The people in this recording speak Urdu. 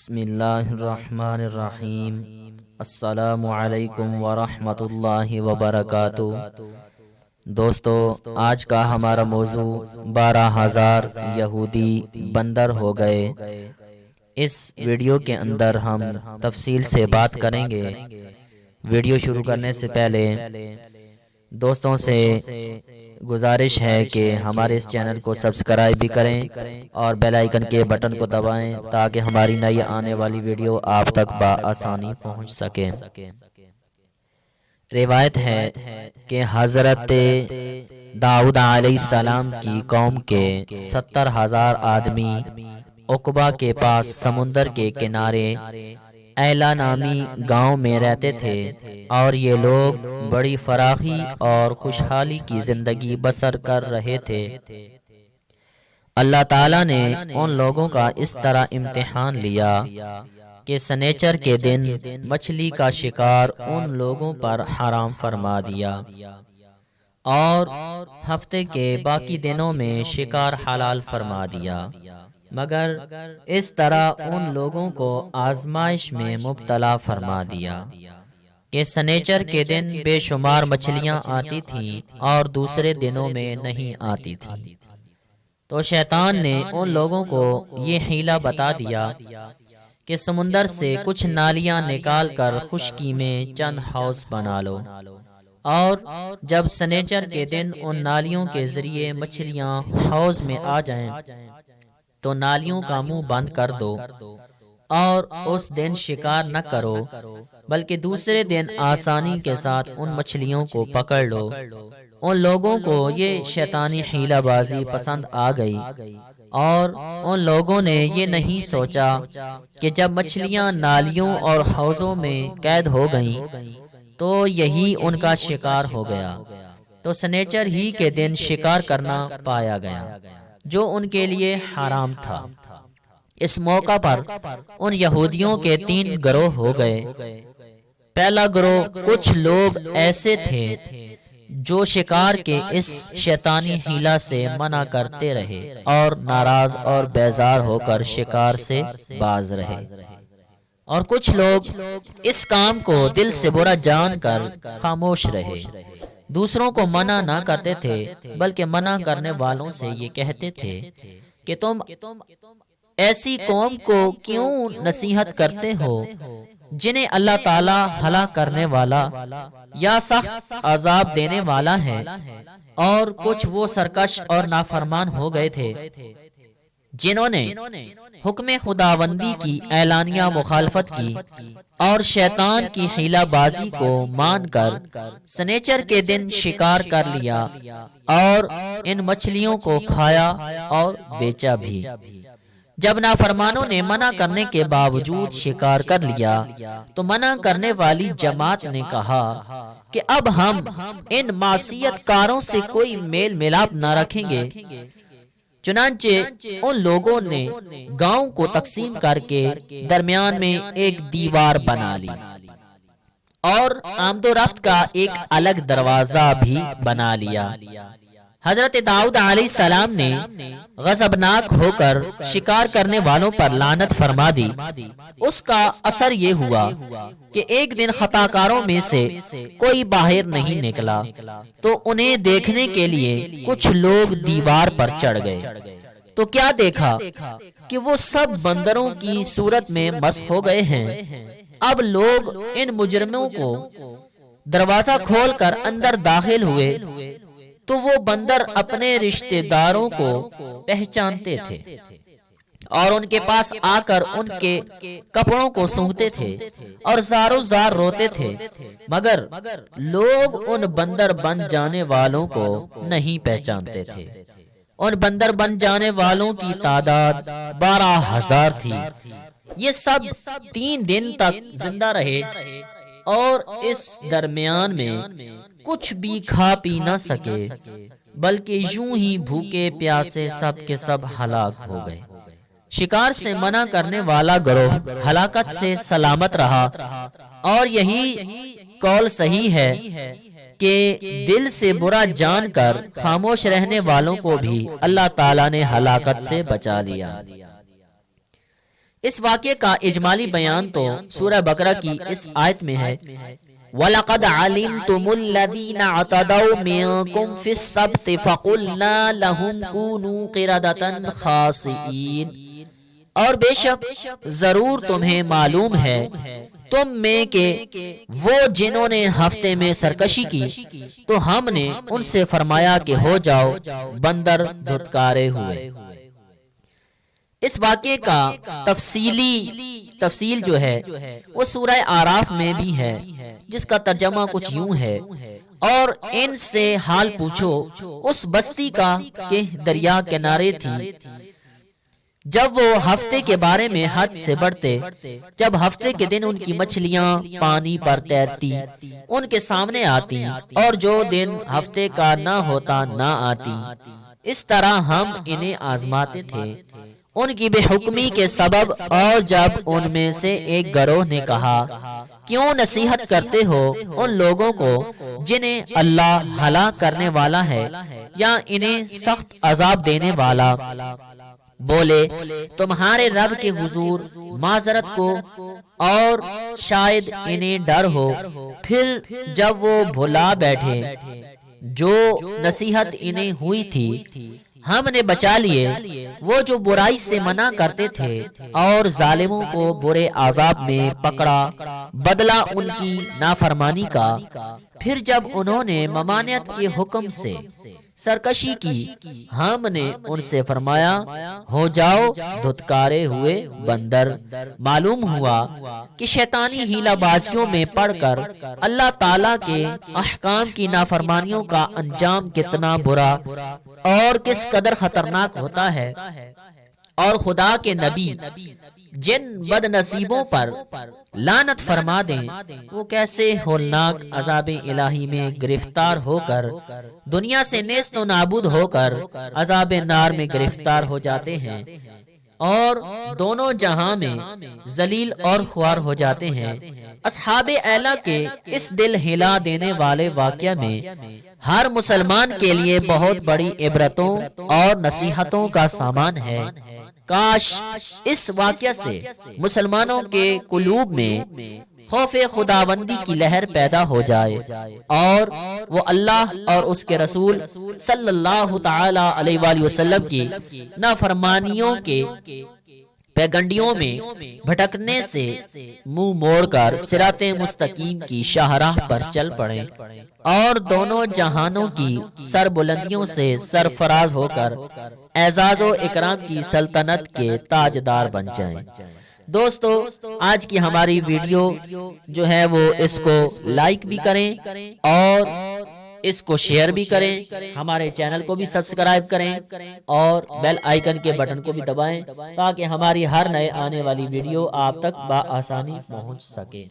بسم اللہ الرحمن الرحیم۔ السلام علیکم ورحمۃ اللہ وبرکاتہ۔ دوستو، آج کا ہمارا موضوع 12,000 یہودی بندر ہو گئے۔ اس ویڈیو کے اندر ہم تفصیل سے بات کریں گے۔ ویڈیو شروع کرنے سے پہلے دوستوں سے گزارش ہے کہ ہمارے اس چینل کو سبسکرائب بھی کریں اور بیل آئیکن کے بٹن کو دبائیں تاکہ ہماری نئی آنے والی ویڈیو آپ تک بآسانی پہنچ سکے۔ روایت ہے کہ حضرت داؤد علیہ السلام کی قوم کے 70,000 آدمی عقبہ کے پاس سمندر کے کنارے ایلا نامی گاؤں میں رہتے تھے، اور یہ لوگ بڑی فراخی اور خوشحالی کی زندگی بسر کر رہے تھے۔ اللہ تعالیٰ نے ان لوگوں کا اس طرح امتحان لیا کہ سنیچر کے دن مچھلی کا شکار ان لوگوں پر حرام فرما دیا، اور ہفتے کے باقی دنوں میں شکار حلال فرما دیا، مگر اس طرح ان لوگوں کو آزمائش میں مبتلا فرما دیا کہ سنیچر کے دن بے شمار مچھلیاں آتی تھیں اور دوسرے دنوں میں نہیں آتی تھیں۔ تو شیطان نے ان لوگوں کو یہ حیلہ بتا دیا کہ سمندر سے کچھ نالیاں نکال کر خشکی میں چند حوض بنا لو، اور جب سنیچر کے دن ان نالیوں کے ذریعے مچھلیاں حوض میں آ جائیں تو نالیوں کا منہ بند کر دو، اور اس دن شکار نہ کرو بلکہ دوسرے دن آسانی کے ساتھ ان مچھلیوں کو پکڑ لو۔ ان لوگوں کو یہ شیطانی حیلہ بازی پسند آ گئی، اور ان لوگوں نے یہ نہیں سوچا کہ جب مچھلیاں نالیوں اور حوضوں میں قید ہو گئیں تو یہی ان کا شکار ہو گیا، تو سنیچر ہی کے دن شکار کرنا پایا گیا جو ان کے لیے حرام تھا۔ اس موقع پر ان یہودیوں کے 3 گروہ ہو گئے۔ پہلا گروہ کچھ لوگ ایسے تھے جو شکار کے اس شیطانی حیلہ سے منع کرتے رہے اور ناراض اور بیزار ہو کر شکار سے باز رہے، اور کچھ لوگ اس کام کو دل سے برا جان کر خاموش رہے۔ دوسروں کو منع نہ کرتے تھے بلکہ منع کرنے والوں سے یہ کہتے تھے کہ تم ایسی قوم کو کیوں نصیحت کرتے ہو جنہیں اللہ تعالیٰ ہلاک کرنے والا یا سخت عذاب دینے والا ہے۔ اور کچھ وہ سرکش اور نافرمان ہو گئے تھے جنہوں نے حکم خداوندی کی اعلانیہ مخالفت کی اور شیطان کی حیلہ بازی کو مان کر سنیچر کے دن شکار کر لیا اور ان مچھلیوں کو کھایا اور بیچا بھی۔ جب نافرمانوں نے منع کرنے کے باوجود شکار کر لیا تو منع کرنے والی جماعت نے کہا کہ اب ہم ان معصیت کاروں سے کوئی میل ملاپ نہ رکھیں گے۔ چنانچہ ان لوگوں نے گاؤں کو تقسیم کر کے درمیان میں ایک دیوار بنا لی اور آمد و رفت کا ایک الگ دروازہ بھی بنا لیا۔ حضرت داؤد علیہ السلام نے غضبناک ہو کر شکار کرنے والوں پر لعنت فرما دی۔ اس کا اثر یہ ہوا کہ ایک دن خطا کاروں میں سے کوئی باہر نہیں نکلا، تو انہیں دیکھنے کے لیے کچھ لوگ دیوار پر چڑھ گئے، تو کیا دیکھا کہ وہ سب بندروں کی صورت میں مسخ ہو گئے ہیں۔ اب لوگ ان مجرموں کو دروازہ کھول کر اندر داخل ہوئے تو وہ بندر اپنے رشتہ داروں کو پہچانتے تھے اور ان کے پاس آ کر ان کے کپڑوں کو سونگھتے تھے اور زار و زار روتے تھے، مگر لوگ ان بندر بن جانے والوں کو نہیں پہچانتے تھے۔ ان بندر بن جانے والوں کی تعداد 12,000 تھی۔ یہ سب 3 دن تک زندہ رہے اور اس درمیان میں کچھ بھی کھا پی نہ سکے، بلکہ یوں ہی بھوکے پیاسے سب کے سب ہلاک ہو گئے۔ شکار سے منع کرنے والا گروہ ہلاکت سے سلامت رہا، اور یہی قول صحیح ہے کہ دل سے برا جان کر خاموش رہنے والوں کو بھی اللہ تعالیٰ نے ہلاکت سے بچا لیا۔ اس واقعے کا اجمالی بیان تو سورہ بقرہ کی اس آیت میں ہے، وَلَقَدْ عَلِمْتُمُ الَّذِينَ اعْتَدَوْا مِنْكُمْ فِي السَّبْتِ فَقُلْنَا لَهُمْ كُونُوا قِرَدَةً خَاسِئِينَ، اور بے شک ضرور تمہیں معلوم ہے تم میں کہ وہ جنہوں نے ہفتے میں سرکشی کی تو ہم نے ان سے فرمایا کہ ہو جاؤ بندر دھتکارے ہوئے۔ اس واقعے کا تفصیل جو ہے وہ سورہ اعراف میں بھی ہے، جس کا ترجمہ کچھ یوں ہے، اور ان سے حال پوچھو اس بستی کا کہ دریا کنارے تھی، جب وہ ہفتے کے بارے میں حد سے بڑھتے، جب ہفتے کے دن ان کی مچھلیاں پانی پر تیرتی ان کے سامنے آتی، اور جو دن ہفتے کا نہ ہوتا نہ آتی، اس طرح ہم انہیں آزماتے تھے ان کی بے حکمی کے سبب۔ اور جب ان میں سے ایک گروہ نے کہا، کیوں نصیحت کرتے ہو ان لوگوں کو جنہیں اللہ ہلاک کرنے والا ہے یا انہیں سخت عذاب دینے والا، بولے تمہارے رب کے حضور معذرت کو اور شاید انہیں ڈر ہو۔ پھر جب وہ بھلا بیٹھے جو نصیحت انہیں ہوئی تھی، ہم نے بچا لیے وہ جو برائی سے منع کرتے تھے، اور ظالموں کو برے عذاب میں پکڑا بدلہ ان کی نافرمانی کا۔ پھر جب انہوں نے ممانعت کے حکم سے سرکشی کی، ہم نے ان سے فرمایا ہو جاؤ دھتکارے ہوئے بندر۔ معلوم ہوا کہ شیطانی ہیلہ بازیوں میں پڑھ کر اللہ تعالیٰ کے احکام کی نافرمانیوں کا انجام کتنا برا اور کس قدر خطرناک ہوتا ہے، اور خدا کے نبی جن بد نصیبوں پر لعنت فرما دیں وہ کیسے ہولناک عذاب الہی میں گرفتار ہو کر دنیا سے نیست و نابود ہو کر عذاب نار میں گرفتار ہو جاتے ہیں، اور دونوں جہاں میں ذلیل اور خوار ہو جاتے ہیں۔ اصحاب ایلہ کے اس دل ہلا دینے والے واقعہ میں ہر مسلمان کے لیے بہت بڑی عبرتوں اور نصیحتوں کا سامان ہے۔ کاش اس واقعہ سے مسلمانوں کے قلوب میں خوف خداوندی کی لہر پیدا ہو جائے، اور وہ اللہ اور اس کے رسول صلی اللہ تعالی علیہ وآلہ وسلم کی نافرمانیوں کے پیگنڈیوں میں بھٹکنے سے منہ موڑ کر صراط مستقیم کی شاہراہ پر چل پڑیں، اور دونوں جہانوں کی سربلندیوں سے سرفراز ہو کر اعزاز و اکرام کی سلطنت کے تاجدار بن جائیں۔ دوستو، آج کی ہماری ویڈیو جو ہے وہ اس کو لائک بھی کریں اور اس کو شیئر بھی کریں، ہمارے چینل کو بھی سبسکرائب کریں اور بیل آئیکن کے بٹن کو بھی دبائیں تاکہ ہماری ہر نئے آنے والی ویڈیو آپ تک بآسانی پہنچ سکے۔